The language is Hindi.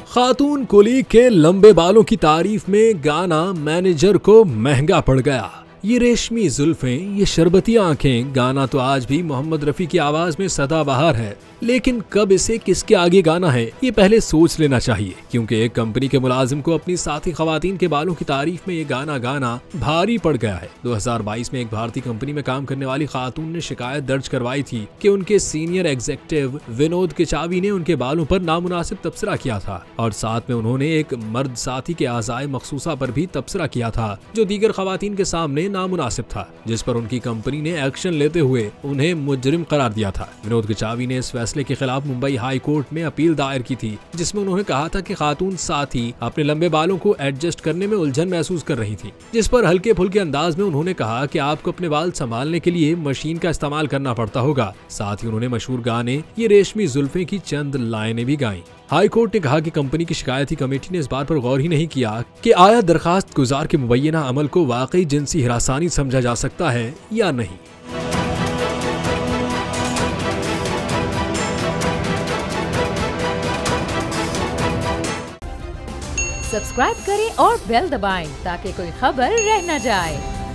खातून कुली के लंबे बालों की तारीफ में गाना मैनेजर को महंगा पड़ गया। ये रेशमी जुल्फें, ये शरबती आंखें, गाना तो आज भी मोहम्मद रफी की आवाज में सदाबहार है, लेकिन कब इसे किसके आगे गाना है ये पहले सोच लेना चाहिए, क्योंकि एक कंपनी के मुलाजिम को अपनी साथी खवातीन के बालों की तारीफ में ये गाना गाना भारी पड़ गया है। 2022 में एक भारतीय कंपनी में काम करने वाली खातून ने शिकायत दर्ज करवाई थी कि उनके सीनियर एग्जीक्यूटिव विनोद किचावी ने उनके बालों पर नामुनासिब तबसरा किया था और साथ में उन्होंने एक मर्द साथी के आज़ाए मखसूसा पर भी तबसरा किया था जो दीगर खवातीन के सामने नामुनासिब था, जिस पर उनकी कंपनी ने एक्शन लेते हुए उन्हें मुजरिम करार दिया था। विनोद किचावी ने इस फैसले के खिलाफ मुंबई हाई कोर्ट में अपील दायर की थी, जिसमें उन्होंने कहा था कि खातून साथी अपने लंबे बालों को एडजस्ट करने में उलझन महसूस कर रही थी, जिस पर हल्के फुल्के अंदाज में उन्होंने कहा कि आपको अपने बाल संभालने के लिए मशीन का इस्तेमाल करना पड़ता होगा। साथ ही उन्होंने मशहूर गाने ये रेशमी जुल्फें की चंद लाइनें भी गाईं। हाई कोर्ट ने कहा कि कंपनी की शिकायती कमेटी ने इस बात पर गौर ही नहीं किया कि आया दरखास्त गुजार के मुबैना अमल को वाकई जिनसी हिरासानी समझा जा सकता है या नहीं। सब्सक्राइब करें और बेल दबाएं ताकि कोई खबर रह न जाए।